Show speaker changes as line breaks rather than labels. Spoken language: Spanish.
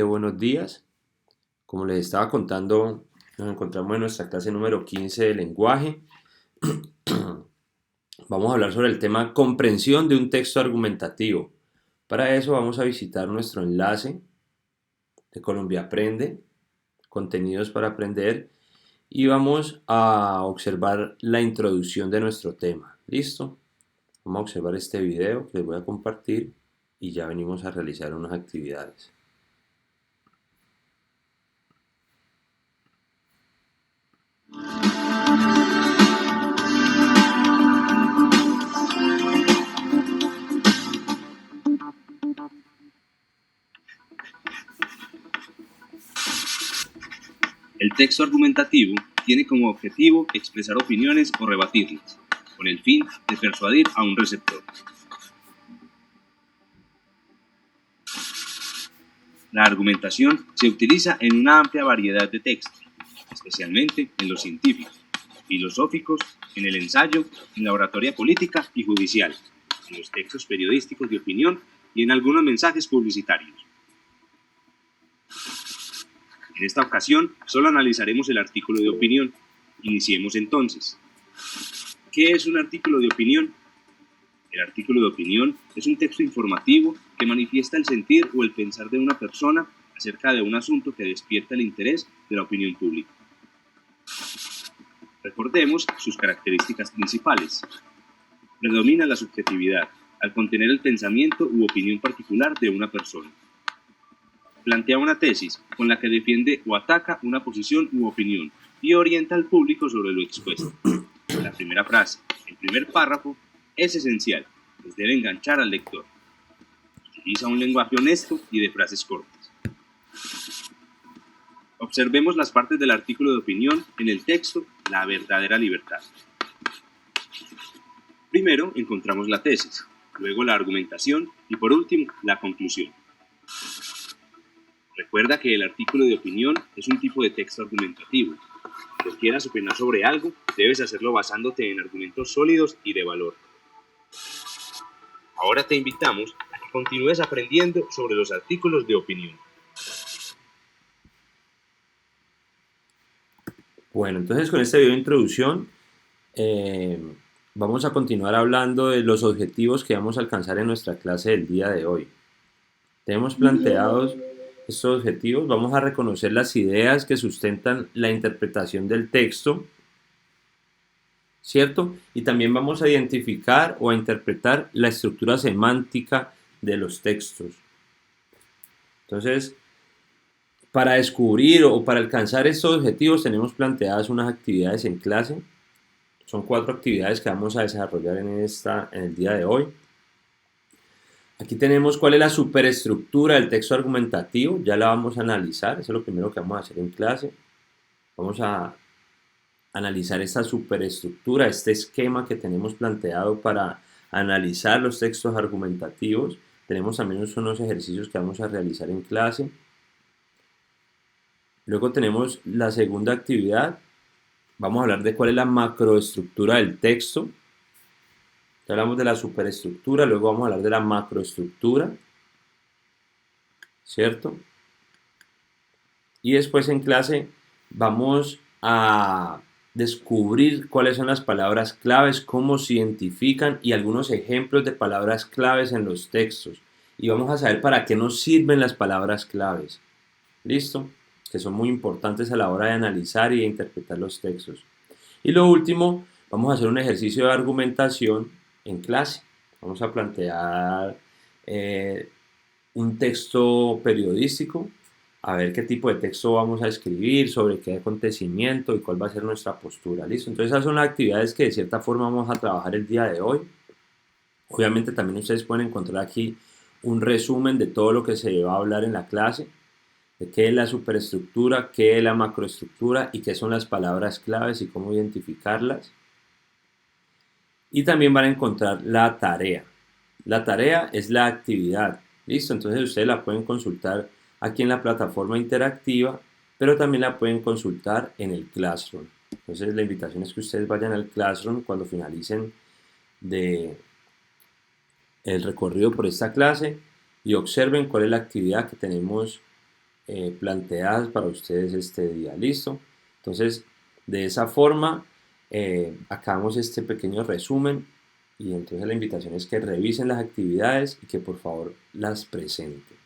Buenos días. Como les estaba contando, nos encontramos en nuestra clase número 15 de lenguaje. Vamos a hablar sobre el tema comprensión de un texto argumentativo. Para eso vamos a visitar nuestro enlace de Colombia Aprende, contenidos para aprender, y vamos a observar la introducción de nuestro tema. ¿Listo? Vamos a observar este video que les voy a compartir y ya venimos a realizar unas actividades.
El texto argumentativo tiene como objetivo expresar opiniones o rebatirlas, con el fin de persuadir a un receptor. La argumentación se utiliza en una amplia variedad de textos, especialmente en los científicos, filosóficos, en el ensayo, en la oratoria política y judicial, en los textos periodísticos de opinión y en algunos mensajes publicitarios. En esta ocasión, solo analizaremos el artículo de opinión. Iniciemos entonces. ¿Qué es un artículo de opinión? El artículo de opinión es un texto informativo que manifiesta el sentir o el pensar de una persona acerca de un asunto que despierta el interés de la opinión pública. Recordemos sus características principales. Predomina la subjetividad, al contener el pensamiento u opinión particular de una persona. Plantea una tesis con la que defiende o ataca una posición u opinión y orienta al público sobre lo expuesto. La primera frase, el primer párrafo, es esencial, pues debe enganchar al lector. Utiliza un lenguaje honesto y de frases cortas. Observemos las partes del artículo de opinión en el texto La verdadera libertad. Primero encontramos la tesis, luego la argumentación y por último la conclusión. Recuerda que el artículo de opinión es un tipo de texto argumentativo. Cuando quieras opinar sobre algo, debes hacerlo basándote en argumentos sólidos y de valor. Ahora te invitamos a que continúes aprendiendo sobre los artículos de opinión.
Bueno, entonces con este video de introducción vamos a continuar hablando de los objetivos que vamos a alcanzar en nuestra clase del día de hoy. Tenemos planteados estos objetivos, vamos a reconocer las ideas que sustentan la interpretación del texto, ¿cierto? Y también vamos a identificar o a interpretar la estructura semántica de los textos. Entonces, para descubrir o para alcanzar estos objetivos tenemos planteadas unas actividades en clase. Son 4 actividades que vamos a desarrollar en el día de hoy. Aquí tenemos cuál es la superestructura del texto argumentativo, ya la vamos a analizar, eso es lo primero que vamos a hacer en clase. Vamos a analizar esta superestructura, este esquema que tenemos planteado para analizar los textos argumentativos. Tenemos también unos ejercicios que vamos a realizar en clase. Luego tenemos la segunda actividad, vamos a hablar de cuál es la macroestructura del texto. Ya hablamos de la superestructura, luego vamos a hablar de la macroestructura, ¿cierto? Y después en clase vamos a descubrir cuáles son las palabras claves, cómo se identifican y algunos ejemplos de palabras claves en los textos. Y vamos a saber para qué nos sirven las palabras claves. ¿Listo? Que son muy importantes a la hora de analizar y de interpretar los textos. Y lo último, vamos a hacer un ejercicio de argumentación en clase. Vamos a plantear un texto periodístico, a ver qué tipo de texto vamos a escribir, sobre qué acontecimiento y cuál va a ser nuestra postura. ¿Listo? Entonces esas son las actividades que de cierta forma vamos a trabajar el día de hoy. Obviamente también ustedes pueden encontrar aquí un resumen de todo lo que se va a hablar en la clase, de qué es la superestructura, qué es la macroestructura y qué son las palabras claves y cómo identificarlas. Y también van a encontrar la tarea. La tarea es la actividad. ¿Listo? Entonces ustedes la pueden consultar aquí en la plataforma interactiva, pero también la pueden consultar en el Classroom. Entonces la invitación es que ustedes vayan al Classroom cuando finalicen el recorrido por esta clase y observen cuál es la actividad que tenemos planteadas para ustedes este día. ¿Listo? Entonces, de esa forma, acabamos este pequeño resumen y entonces la invitación es que revisen las actividades y que por favor las presenten.